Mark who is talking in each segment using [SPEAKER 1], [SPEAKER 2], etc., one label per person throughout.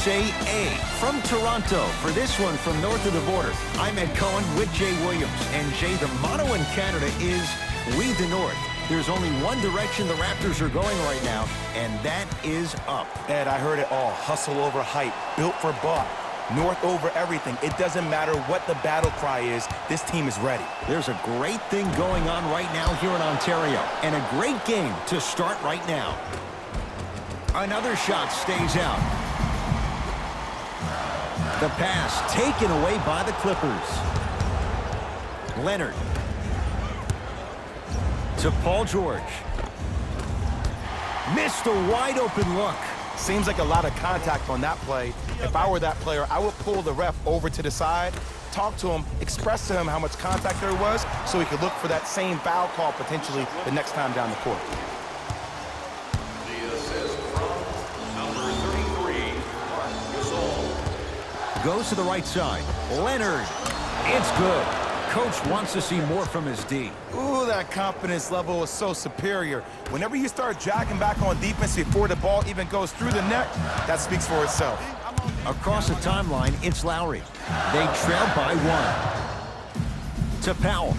[SPEAKER 1] say A from Toronto. For this one from north of the border, I'm Ed Cohen with Jay Williams. And Jay, the motto in Canada is We the North. There's only one direction the Raptors are going right now, and that is up.
[SPEAKER 2] Ed, I heard it all. Hustle over hype. Built for Buck. North over everything. It doesn't matter what the battle cry is. This team is ready.
[SPEAKER 1] There's a great thing going on right now here in Ontario, and a great game to start right now. Another shot stays out. The pass taken away by the Clippers. Leonard to Paul George. Missed a wide open look.
[SPEAKER 2] Seems like a lot of contact on that play. If I were that player, I would pull the ref over to the side, talk to him, express to him how much contact there was so he could look for that same foul call potentially the next time down the court.
[SPEAKER 1] Goes to the right side. Leonard. It's good. Coach wants to see more from his D.
[SPEAKER 2] Ooh, that confidence level is so superior. Whenever you start jacking back on defense before the ball even goes through the net, that speaks for itself.
[SPEAKER 1] Across the timeline, it's Lowry. They trail by one. To Powell.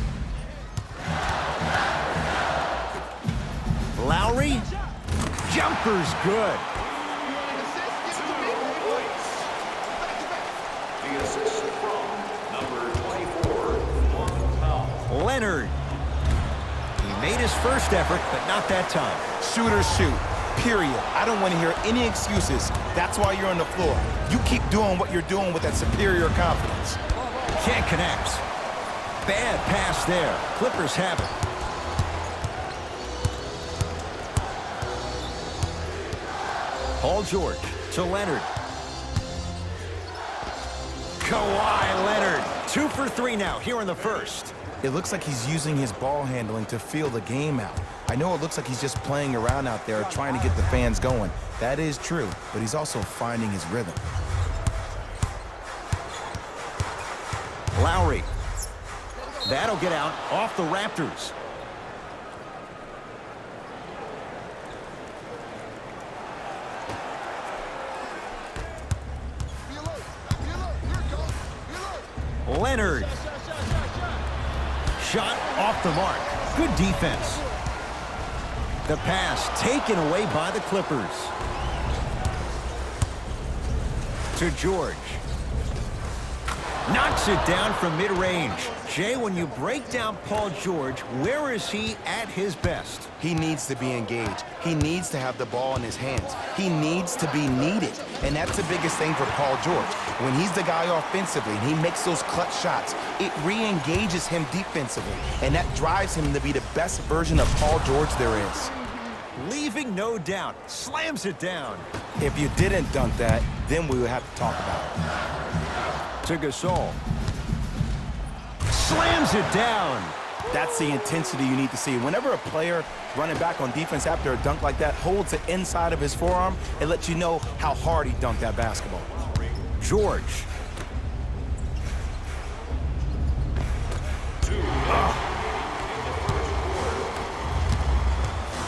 [SPEAKER 1] Lowry. Jumper's good. Leonard. He made his first effort, but not that time.
[SPEAKER 2] Shooters shoot, period. I don't want to hear any excuses. That's why you're on the floor. You keep doing what you're doing with that superior confidence.
[SPEAKER 1] Can't connect. Bad pass there. Clippers have it. Paul George to Leonard. Kawhi Leonard. 2 for 3 now here in the first.
[SPEAKER 2] It looks like he's using his ball handling to feel the game out. I know it looks like he's just playing around out there trying to get the fans going. That is true, but he's also finding his rhythm.
[SPEAKER 1] Lowry. That'll get out off the Raptors. Leonard. Shot off the mark. Good defense. The pass taken away by the Clippers. To George. Knocks it down from mid-range. Jay, when you break down Paul George, where is he at his best?
[SPEAKER 2] He needs to be engaged. He needs to have the ball in his hands. He needs to be needed. And that's the biggest thing for Paul George. When he's the guy offensively and he makes those clutch shots, it re-engages him defensively. And that drives him to be the best version of Paul George there is.
[SPEAKER 1] Leaving no doubt. Slams it down.
[SPEAKER 2] If you didn't dunk that, then we would have to talk about it.
[SPEAKER 1] To Gasol. Slams it down.
[SPEAKER 2] That's the intensity you need to see. Whenever a player running back on defense after a dunk like that holds the inside of his forearm, it lets you know how hard he dunked that basketball.
[SPEAKER 1] George.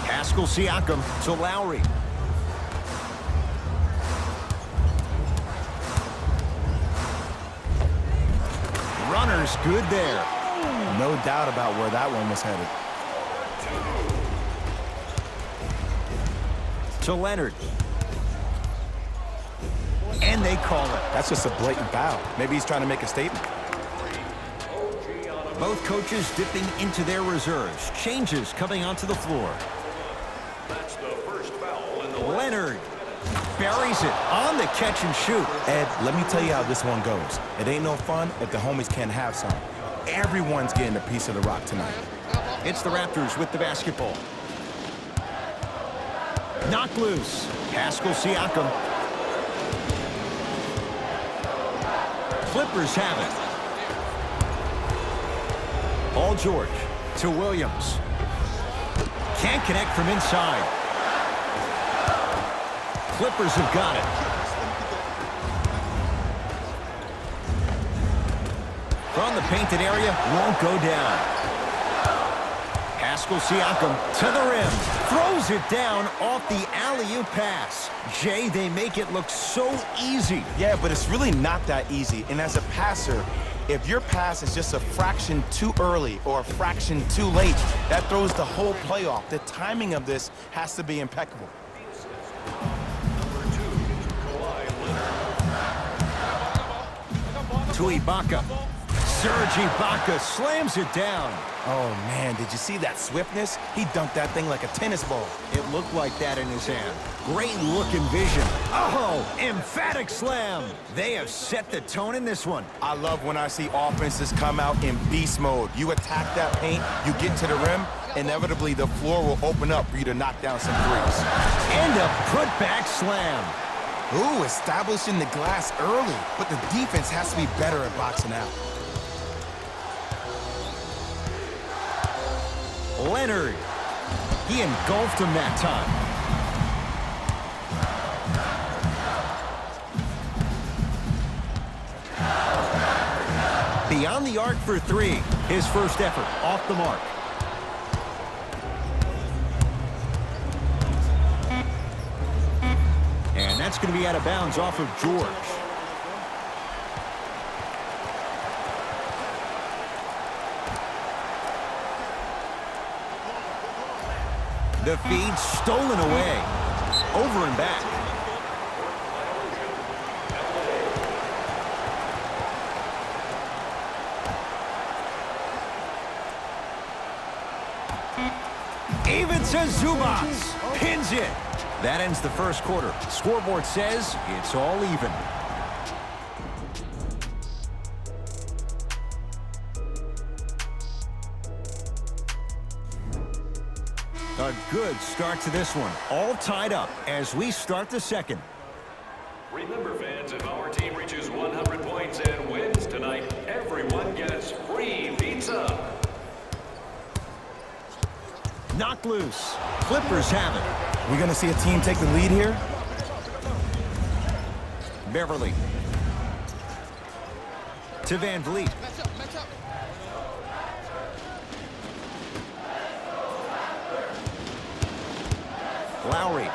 [SPEAKER 1] Pascal Siakam to Lowry. Runner's good there.
[SPEAKER 2] No doubt about where that one was headed.
[SPEAKER 1] To Leonard. And they call it.
[SPEAKER 2] That's just a blatant foul. Maybe he's trying to make a statement.
[SPEAKER 1] Both coaches dipping into their reserves. Changes coming onto the floor.
[SPEAKER 3] That's the first foul in the
[SPEAKER 1] Leonard buries it on the catch and shoot.
[SPEAKER 2] Ed, let me tell you how this one goes. It ain't no fun if the homies can't have some. Everyone's getting a piece of the rock tonight.
[SPEAKER 1] It's the Raptors with the basketball. Knocked loose. Pascal Siakam. Clippers have it. Paul George to Williams. Can't connect from inside. Clippers have got it. From the painted area, won't go down. Pascal Siakam to the rim. Throws it down off the alley-oop pass. Jay, they make it look so easy.
[SPEAKER 2] Yeah, but it's really not that easy. And as a passer, if your pass is just a fraction too early or a fraction too late, that throws the whole play off. The timing of this has to be impeccable.
[SPEAKER 1] To Ibaka. Serge Ibaka slams it down.
[SPEAKER 2] Oh, man, did you see that swiftness? He dunked that thing like a tennis ball.
[SPEAKER 1] It looked like that in his hand. Great look and vision. Oh, emphatic slam. They have set the tone in this one.
[SPEAKER 2] I love when I see offenses come out in beast mode. You attack that paint, you get to the rim, inevitably the floor will open up for you to knock down some threes.
[SPEAKER 1] And a putback slam.
[SPEAKER 2] Ooh, establishing the glass early, but the defense has to be better at boxing out.
[SPEAKER 1] Leonard. He engulfed him that time. Beyond the arc for three. His first effort off the mark. And that's going to be out of bounds off of George. The feed stolen away. Over and back. Even to Zubats. Pins it. That ends the first quarter. Scoreboard says it's all even. A good start to this one. All tied up as we start the second.
[SPEAKER 3] Remember, fans, if our team reaches 100 points and wins tonight, everyone gets free pizza.
[SPEAKER 1] Knocked loose. Clippers have it.
[SPEAKER 2] We're going to see a team take the lead here.
[SPEAKER 1] Beverly. To Van Vliet. Lowry.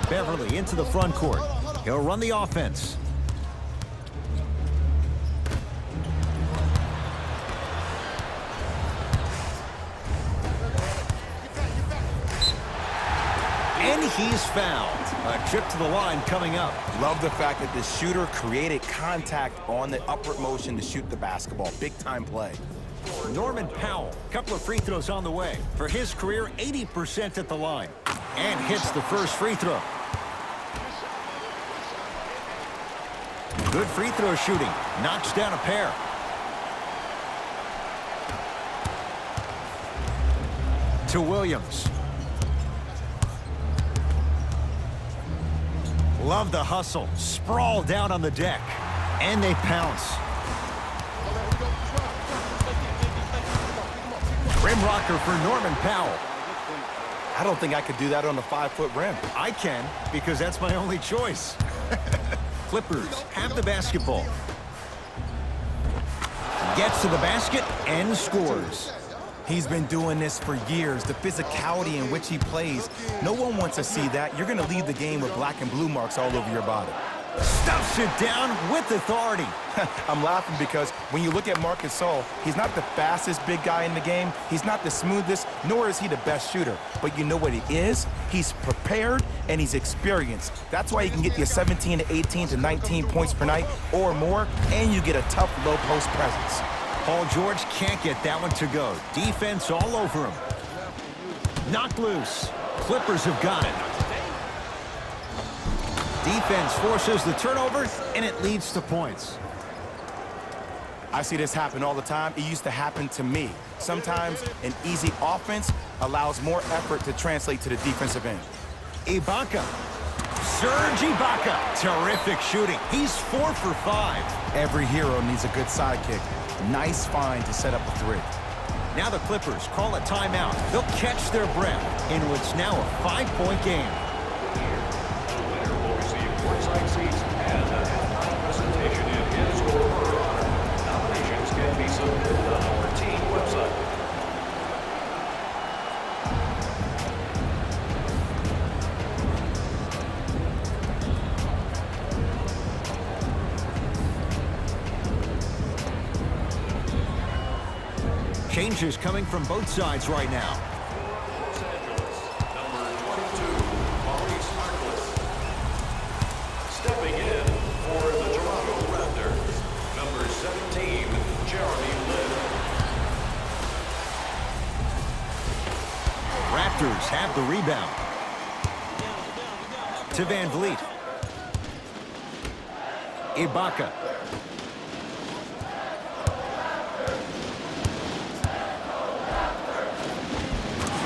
[SPEAKER 1] Beverly into the front court. He'll run the offense. And he's fouled. A trip to the line coming up.
[SPEAKER 2] Love the fact that the shooter created contact on the upward motion to shoot the basketball. Big time play.
[SPEAKER 1] Norman Powell, couple of free throws on the way. For his career, 80% at the line. And hits the first free throw. Good free throw shooting. Knocks down a pair. To Williams. Love the hustle. Sprawl down on the deck. And they pounce. Rim rocker for Norman Powell.
[SPEAKER 2] I don't think I could do that on a 5-foot rim.
[SPEAKER 1] I can, because that's my only choice. Clippers have the basketball. Gets to the basket and scores.
[SPEAKER 2] He's been doing this for years. The physicality in which he plays, no one wants to see that. You're going to leave the game with black and blue marks all over your body.
[SPEAKER 1] Stuffs it down with authority.
[SPEAKER 2] I'm laughing because when you look at Marc Gasol, he's not the fastest big guy in the game. He's not the smoothest, nor is he the best shooter. But you know what he is? He's prepared and he's experienced. That's why he can get you 17 to 18 to 19 points per night or more, and you get a tough low post presence.
[SPEAKER 1] Paul George can't get that one to go. Defense all over him. Knocked loose. Clippers have got it. Defense forces the turnover, and it leads to points.
[SPEAKER 2] I see this happen all the time. It used to happen to me. Sometimes an easy offense allows more effort to translate to the defensive end.
[SPEAKER 1] Ibaka. Serge Ibaka. Terrific shooting. He's 4 for 5.
[SPEAKER 2] Every hero needs a good sidekick. Nice find to set up a three.
[SPEAKER 1] Now the Clippers call a timeout. They'll catch their breath in what's now a 5-point game.
[SPEAKER 3] The winner will receive courtside seats and a halftime presentation in his or her honor. Nominations can be submitted
[SPEAKER 1] Changes coming from both sides right now.
[SPEAKER 3] Los Angeles, number 22, Maurice Harkless. Stepping in for the Toronto Raptors, number 17, Jeremy Lin.
[SPEAKER 1] Raptors have the rebound. To Van Vliet. Ibaka.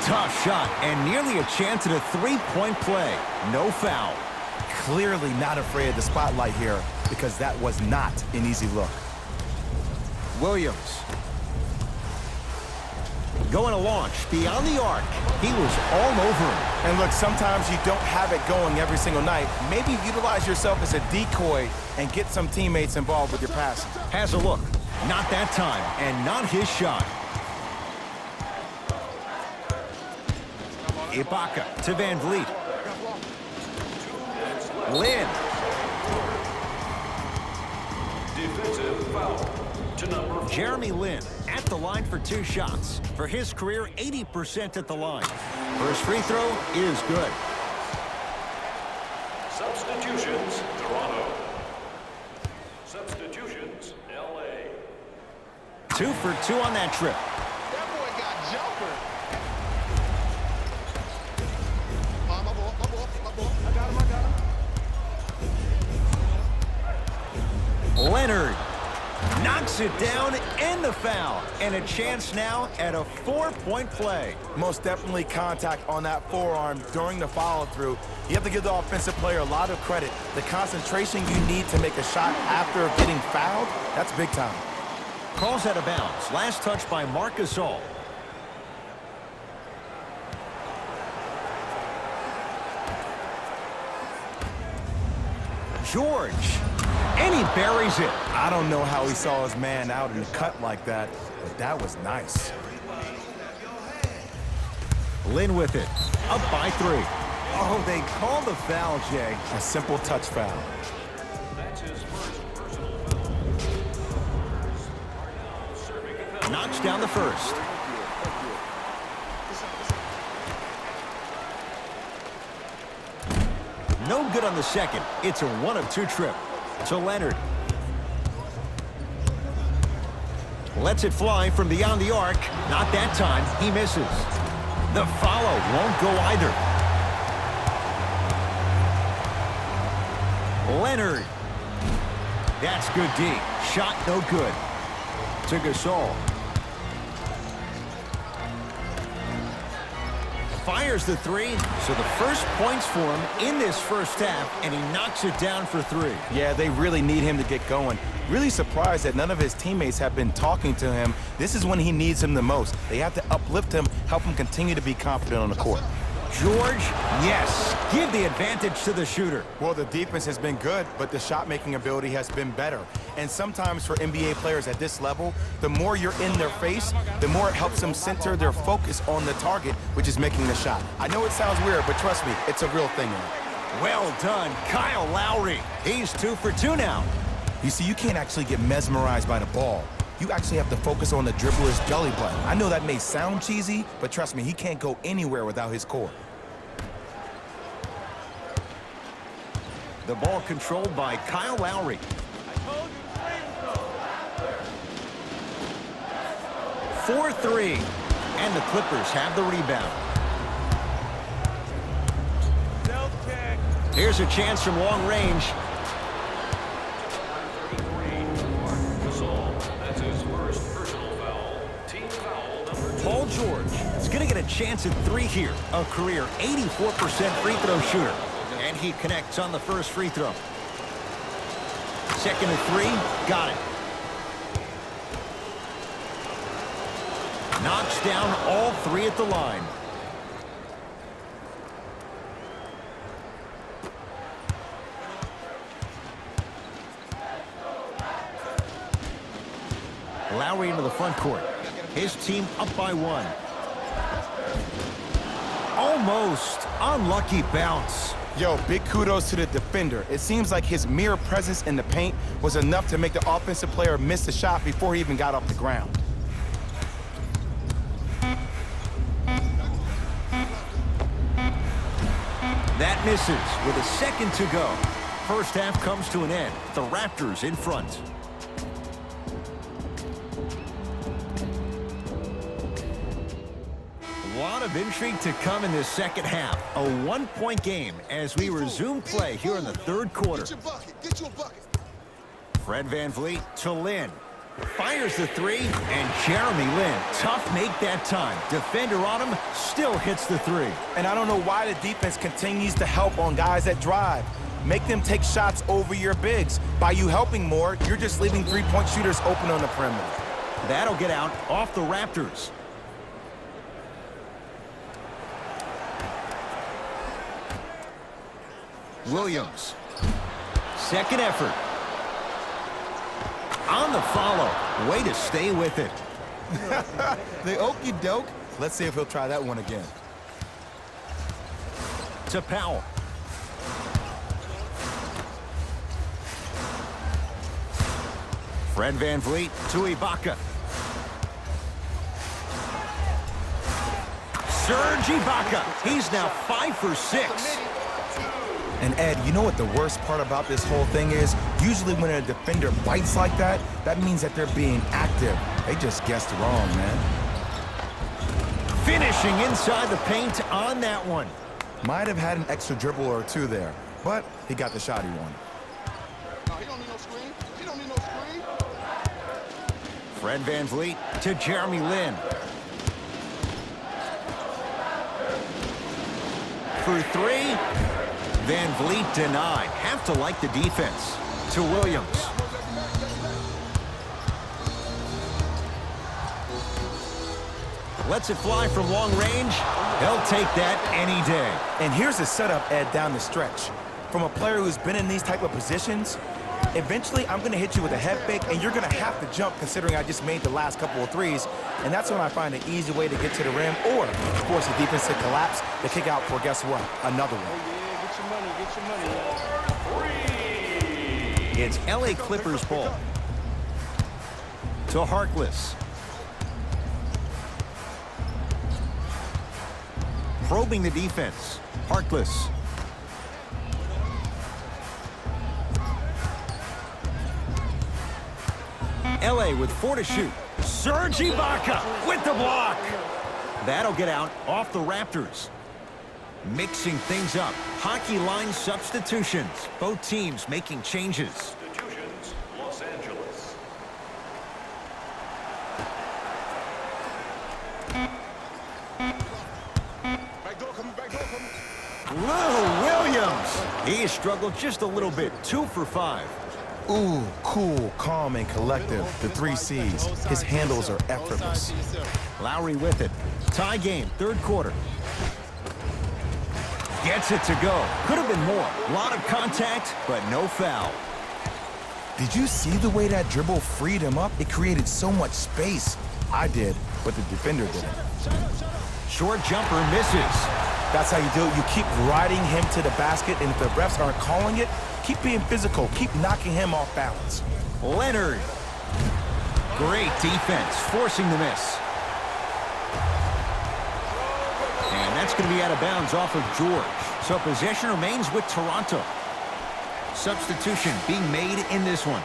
[SPEAKER 1] Tough shot and nearly a chance at a three-point play. No foul.
[SPEAKER 2] Clearly not afraid of the spotlight here because that was not an easy look.
[SPEAKER 1] Williams. Going to launch beyond the arc. He was all over him.
[SPEAKER 2] And look, sometimes you don't have it going every single night. Maybe utilize yourself as a decoy and get some teammates involved with your passing.
[SPEAKER 1] Has a look. Not that time, and not his shot. Ibaka to Van Vliet. Lin.
[SPEAKER 3] Defensive foul to number 4.
[SPEAKER 1] Jeremy Lin at the line for 2 shots. For his career, 80% at the line. First free throw is good.
[SPEAKER 3] Substitutions, Toronto. Substitutions, LA.
[SPEAKER 1] 2 for 2 on that trip.
[SPEAKER 4] That boy got jumper. My ball. I got him.
[SPEAKER 1] Leonard knocks it down and the foul. And a chance now at a 4-point play.
[SPEAKER 2] Most definitely contact on that forearm during the follow-through. You have to give the offensive player a lot of credit. The concentration you need to make a shot after getting fouled, that's big time.
[SPEAKER 1] Calls out of bounds. Last touch by Marc Gasol. George. And he buries it.
[SPEAKER 2] I don't know how he saw his man out in the cut like that, but that was nice.
[SPEAKER 1] Lin with it. Up by 3. Oh, they call the foul, Jay.
[SPEAKER 2] A simple touch foul.
[SPEAKER 3] That's his first personal foul. Serving a foul.
[SPEAKER 1] Knocks down the first. No good on the second. It's a 1 of 2 trip. To Leonard. Lets it fly from beyond the arc. Not that time. He misses. The follow won't go either. Leonard. That's good D. Shot no good. To Gasol. Fires the 3, so the first points for him in this first half, and he knocks it down for 3.
[SPEAKER 2] Yeah, they really need him to get going. Really surprised that none of his teammates have been talking to him. This is when he needs him the most. They have to uplift him, help him continue to be confident on the court.
[SPEAKER 1] George, yes. Give the advantage to the shooter.
[SPEAKER 2] Well, the defense has been good, but the shot-making ability has been better. And sometimes for NBA players at this level, the more you're in their face, the more it helps them center their focus on the target, which is making the shot. I know it sounds weird, but trust me, it's a real thing now.
[SPEAKER 1] Well done, Kyle Lowry. He's 2 for 2 now.
[SPEAKER 2] You see, you can't actually get mesmerized by the ball. You actually have to focus on the dribbler's belly button. I know that may sound cheesy, but trust me, he can't go anywhere without his core.
[SPEAKER 1] The ball controlled by Kyle Lowry. 4-3. And the Clippers have the rebound. Here's a chance from long range.
[SPEAKER 3] 33, Marc Gasol. That's his first personal foul. Team foul number 2.
[SPEAKER 1] Paul George is going to get a chance at 3 here. A career 84% free throw shooter. And he connects on the first free throw. Second and 3. Got it. Knocks down all 3 at the line. Lowry into the front court. His team up by 1. Almost unlucky bounce.
[SPEAKER 2] Yo, big kudos to the defender. It seems like his mere presence in the paint was enough to make the offensive player miss the shot before he even got off the ground.
[SPEAKER 1] That misses with a second to go. First half comes to an end. The Raptors in front. A lot of intrigue to come in this second half. A one-point game as we resume play here in the third quarter.
[SPEAKER 4] Get your bucket. Get your bucket.
[SPEAKER 1] Fred VanVleet to Lin. Fires the three, and Jeremy Lin, tough make that time. Defender on him, still hits the three.
[SPEAKER 2] And I don't know why the defense continues to help on guys that drive. Make them take shots over your bigs. By you helping more, you're just leaving three-point shooters open on the perimeter.
[SPEAKER 1] That'll get out off the Raptors. Williams. Second effort. On the follow. Way to stay with it.
[SPEAKER 2] The okey doke. Let's see if he'll try that one again.
[SPEAKER 1] To Powell. Fred VanVleet to Ibaka. Serge Ibaka. He's now 5 for 6.
[SPEAKER 2] And Ed, you know what the worst part about this whole thing is? Usually when a defender bites like that, that means that they're being active. They just guessed wrong, man.
[SPEAKER 1] Finishing inside the paint on that one.
[SPEAKER 2] Might have had an extra dribble or two there, but he got the shot he wanted.
[SPEAKER 4] No, he don't need no screen. He don't need no screen.
[SPEAKER 1] Fred VanVleet to Jeremy Lin. For three. VanVleet denied. Have to like the defense. To Williams. Lets it fly from long range. He'll take that any day.
[SPEAKER 2] And here's the setup, Ed, down the stretch. From a player who's been in these type of positions, eventually I'm going to hit you with a head fake, and you're going to have to jump considering I just made the last couple of threes. And that's when I find an easy way to get to the rim or force the defense to collapse to kick out for, guess what, another one.
[SPEAKER 1] It's LA Clippers ball. To Harkless. Probing the defense. Harkless. LA with 4 to shoot. Serge Ibaka with the block. That'll get out off the Raptors. Mixing things up. Hockey line substitutions. Both teams making changes.
[SPEAKER 3] Substitutions, Los Angeles.
[SPEAKER 4] Back door coming, back door coming.
[SPEAKER 1] Lou Williams. He struggled just a little bit. 2 for 5.
[SPEAKER 2] Ooh, cool, calm, and collective. The 3 C's. His handles are effortless.
[SPEAKER 1] Lowry with it. Tie game, third quarter. Gets it to go. Could have been more. A lot of contact, but no foul.
[SPEAKER 2] Did you see the way that dribble freed him up? It created so much space. I did, but the defender didn't.
[SPEAKER 1] Short jumper misses.
[SPEAKER 2] That's how you do it. You keep riding him to the basket, and if the refs aren't calling it, keep being physical. Keep knocking him off balance.
[SPEAKER 1] Leonard. Great defense, forcing the miss. And that's going to be out of bounds off of George. So possession remains with Toronto. Substitution being made in this one.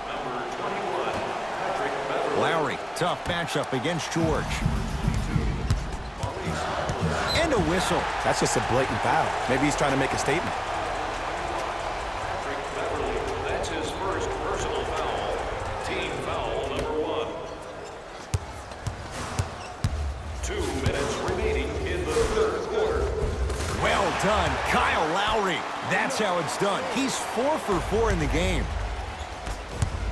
[SPEAKER 3] Number 21, Patrick Beverley.
[SPEAKER 1] Lowry, tough matchup against George. And a whistle.
[SPEAKER 2] That's just a blatant foul. Maybe he's trying to make a statement.
[SPEAKER 3] Patrick Beverley, that's his first personal foul. Team foul number 1. 2 minutes remaining in the third quarter.
[SPEAKER 1] Well done, Kyle Lowry. That's how it's done. He's 4 for 4 in the game.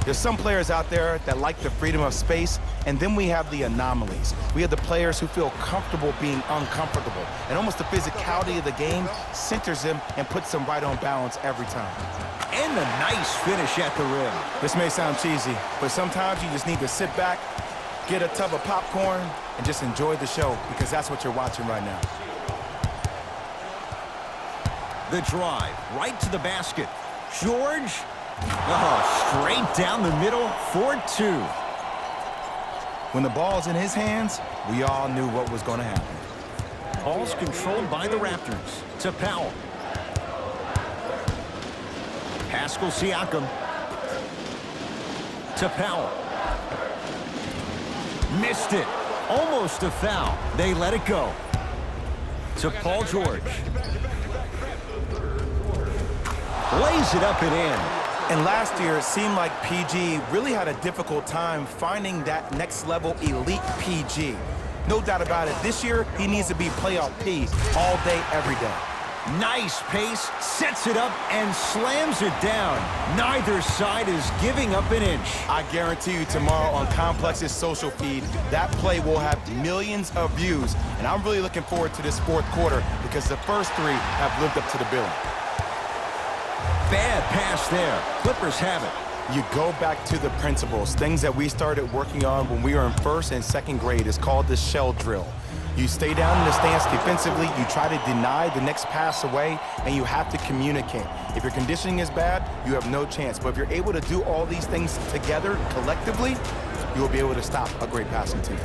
[SPEAKER 2] There's some players out there that like the freedom of space, and then we have the anomalies. We have the players who feel comfortable being uncomfortable, and almost the physicality of the game centers them and puts them right on balance every time.
[SPEAKER 1] And a nice finish at the rim.
[SPEAKER 2] This may sound cheesy, but sometimes you just need to sit back, get a tub of popcorn, and just enjoy the show, because that's what you're watching right now.
[SPEAKER 1] The drive, right to the basket. George, straight down the middle for 2.
[SPEAKER 2] When the ball's in his hands, we all knew what was going to happen.
[SPEAKER 1] Ball's controlled by the Raptors. To Powell. Pascal Siakam. To Powell. Missed it. Almost a foul. They let it go. To Paul George. Lays it up and in.
[SPEAKER 2] And last year, it seemed like PG really had a difficult time finding that next-level elite PG. No doubt about it, this year, he needs to be playoff P all day, every day.
[SPEAKER 1] Nice pace, sets it up, and slams it down. Neither side is giving up an inch.
[SPEAKER 2] I guarantee you tomorrow on Complex's social feed, that play will have millions of views. And I'm really looking forward to this fourth quarter because the first three have lived up to the billing.
[SPEAKER 1] Bad pass there. Clippers have it.
[SPEAKER 2] You go back to the principles, things that we started working on when we were in first and second grade. Is called the shell drill. You stay down in the stance defensively, you try to deny the next pass away, and you have to communicate. If your conditioning is bad, you have no chance. But if you're able to do all these things together, collectively, you will be able to stop a great passing team.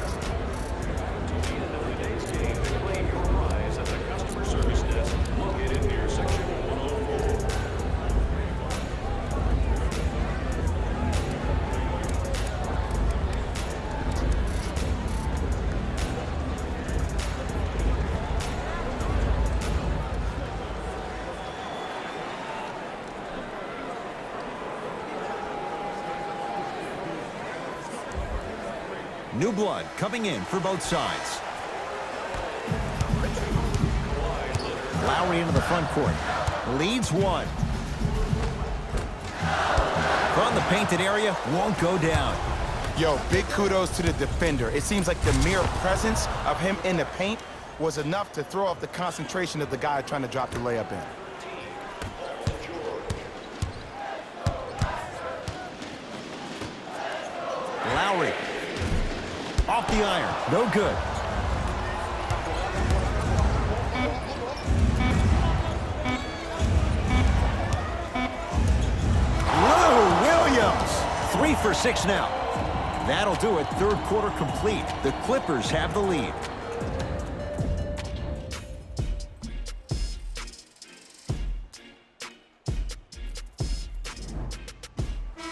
[SPEAKER 1] New blood coming in for both sides. Lowry into the front court. Leads one. From the painted area, won't go down.
[SPEAKER 2] Yo, big kudos to the defender. It seems like the mere presence of him in the paint was enough to throw off the concentration of the guy trying to drop the layup in.
[SPEAKER 1] Lowry. Off the iron. No good. Lou Williams. 3 for 6 now. That'll do it. Third quarter complete. The Clippers have the lead.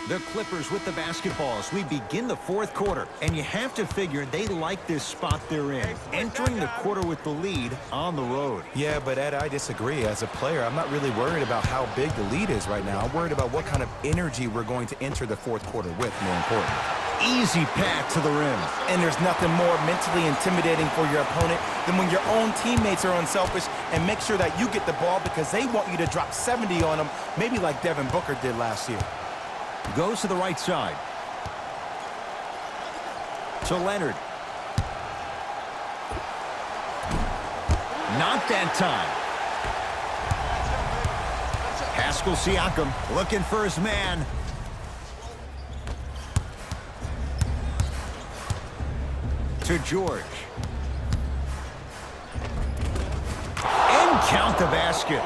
[SPEAKER 1] The Clippers with the basketball as we begin the fourth quarter. And you have to figure they like this spot they're in. Entering the quarter with the lead on the road.
[SPEAKER 2] Yeah, but Ed, I disagree. As a player, I'm not really worried about how big the lead is right now. I'm worried about what kind of energy we're going to enter the fourth quarter with, more important.
[SPEAKER 1] Easy path to the rim.
[SPEAKER 2] And there's nothing more mentally intimidating for your opponent than when your own teammates are unselfish and make sure that you get the ball because they want you to drop 70 on them, maybe like Devin Booker did last year.
[SPEAKER 1] Goes to the right side. To Leonard. Not that time. Pascal Siakam looking for his man. To George. And count the basket.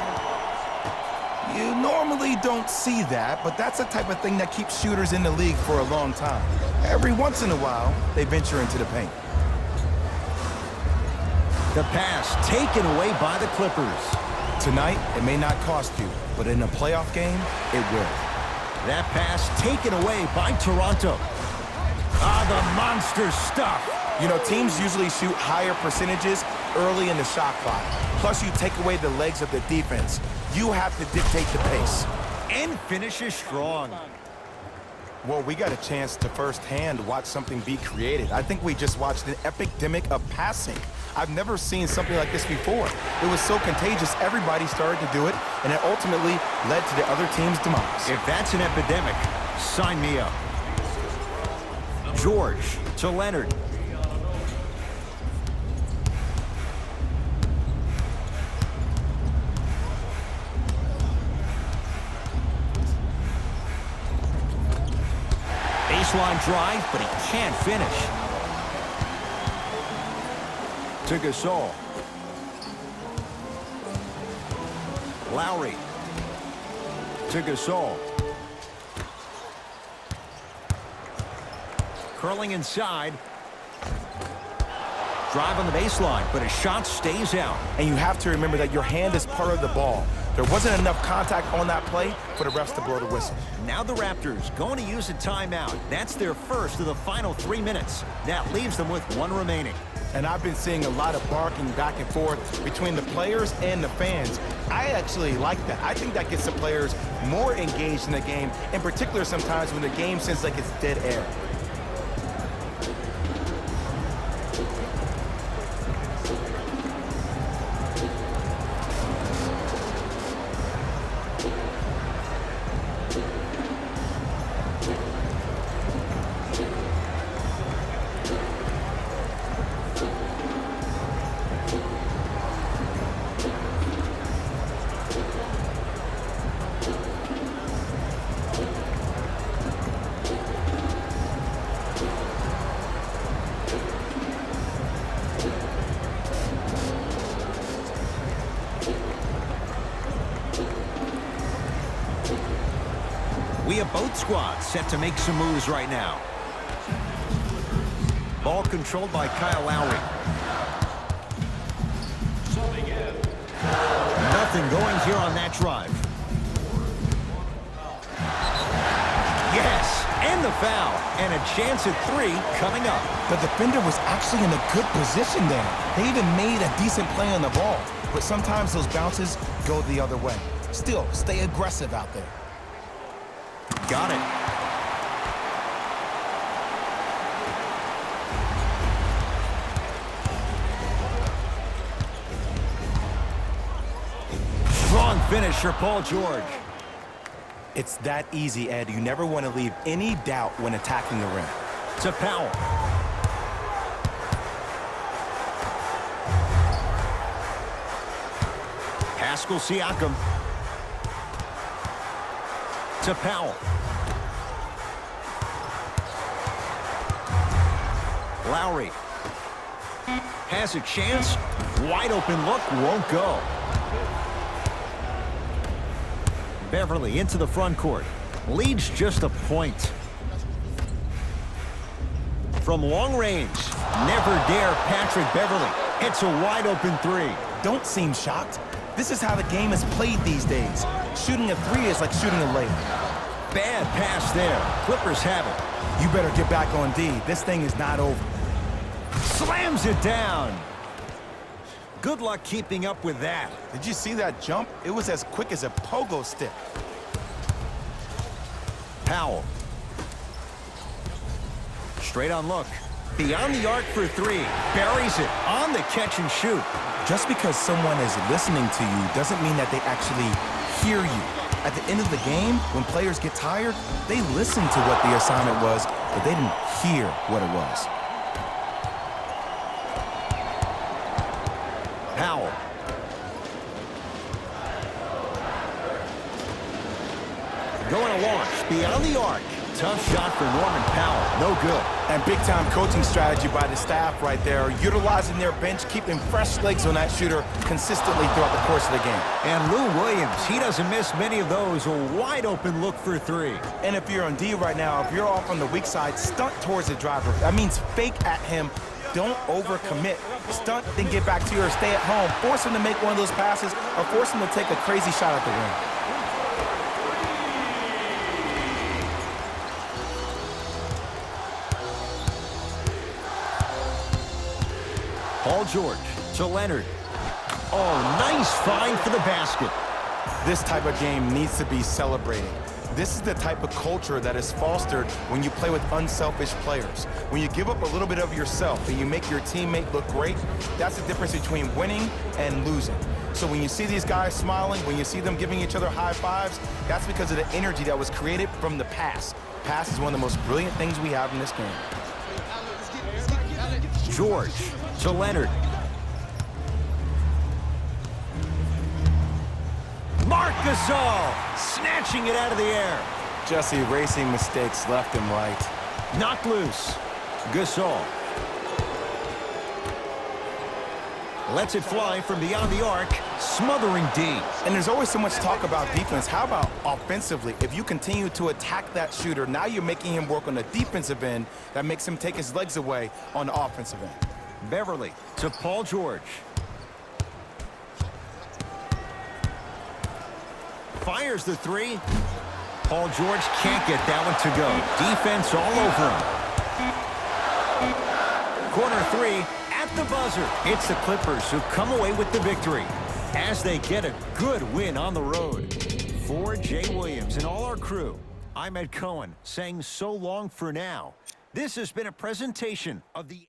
[SPEAKER 2] You normally don't see that, but that's the type of thing that keeps shooters in the league for a long time. Every once in a while, they venture into the paint.
[SPEAKER 1] The pass taken away by the Clippers.
[SPEAKER 2] Tonight, it may not cost you, but in a playoff game, it will.
[SPEAKER 1] That pass taken away by Toronto. Ah, the monster stuff.
[SPEAKER 2] You know, teams usually shoot higher percentages early in the shot clock. Plus, you take away the legs of the defense. You have to dictate the pace.
[SPEAKER 1] And finishes strong.
[SPEAKER 2] Well, we got a chance to firsthand watch something be created. I think we just watched an epidemic of passing. I've never seen something like this before. It was so contagious, everybody started to do it, and it ultimately led to the other team's demise.
[SPEAKER 1] If that's an epidemic, sign me up. George to Leonard. Baseline drive, but he can't finish. To Gasol. Lowry. To Gasol. Curling inside. Drive on the baseline, but his shot stays out.
[SPEAKER 2] And you have to remember that your hand is part of the ball. There wasn't enough contact on that play for the refs to blow the whistle.
[SPEAKER 1] Now the Raptors going to use a timeout. That's their first of the final 3 minutes. That leaves them with 1 remaining.
[SPEAKER 2] And I've been seeing a lot of barking back and forth between the players and the fans. I actually like that. I think that gets the players more engaged in the game, in particular sometimes when the game seems like it's dead air.
[SPEAKER 1] We have both squads set to make some moves right now. Ball controlled by Kyle Lowry. Nothing going here on that drive. Yes, and the foul. And a chance at 3 coming up.
[SPEAKER 2] The defender was actually in a good position there. They even made a decent play on the ball. But sometimes those bounces go the other way. Still, stay aggressive out there.
[SPEAKER 1] Got it. Strong finish for Paul George.
[SPEAKER 2] It's that easy, Ed. You never want to leave any doubt when attacking the rim.
[SPEAKER 1] To Powell. Pascal Siakam. To Powell. Lowry. Has a chance. Wide open look. Won't go. Beverly into the front court. Leads just a point. From long range. Never dare Patrick Beverly. Hits a wide open 3.
[SPEAKER 2] Don't seem shocked. This is how the game is played these days. Shooting a 3 is like shooting a layup.
[SPEAKER 1] Bad pass there. Clippers have it.
[SPEAKER 2] You better get back on D. This thing is not over.
[SPEAKER 1] Slams it down. Good luck keeping up with that.
[SPEAKER 2] Did you see that jump? It was as quick as a pogo stick.
[SPEAKER 1] Powell. Straight on look. Beyond the arc for 3. Buries it on the catch and shoot.
[SPEAKER 2] Just because someone is listening to you doesn't mean that they actually hear you. At the end of the game, when players get tired, they listen to what the assignment was, but they didn't hear what it was.
[SPEAKER 1] Powell. Going to launch beyond the arc. Tough shot for Norman Powell. No good.
[SPEAKER 2] And big-time coaching strategy by the staff right there, utilizing their bench, keeping fresh legs on that shooter consistently throughout the course of the game.
[SPEAKER 1] And Lou Williams, he doesn't miss many of those. A wide-open look for 3.
[SPEAKER 2] And if you're on D right now, if you're off on the weak side, stunt towards the driver. That means fake at him. Don't overcommit. Stunt, then get back to you or stay at home. Force him to make one of those passes or force him to take a crazy shot at the rim.
[SPEAKER 1] Paul George to Leonard. Oh, nice find for the basket.
[SPEAKER 2] This type of game needs to be celebrated. This is the type of culture that is fostered when you play with unselfish players. When you give up a little bit of yourself and you make your teammate look great, that's the difference between winning and losing. So when you see these guys smiling, when you see them giving each other high fives, that's because of the energy that was created from the pass. Pass is one of the most brilliant things we have in this game.
[SPEAKER 1] George to Leonard. Marc Gasol snatching it out of the air.
[SPEAKER 2] Just erasing mistakes left and right.
[SPEAKER 1] Knocked loose. Gasol lets it fly from beyond the arc, smothering D.
[SPEAKER 2] And there's always so much talk about defense. How about offensively? If you continue to attack that shooter, now you're making him work on the defensive end. That makes him take his legs away on the offensive end.
[SPEAKER 1] Beverly to Paul George. Fires the three. Paul George can't get that one to go. Defense all over him. Corner three at the buzzer. It's the Clippers who come away with the victory as they get a good win on the road. For Jay Williams and all our crew, I'm Ed Cohen saying so long for now. This has been a presentation of the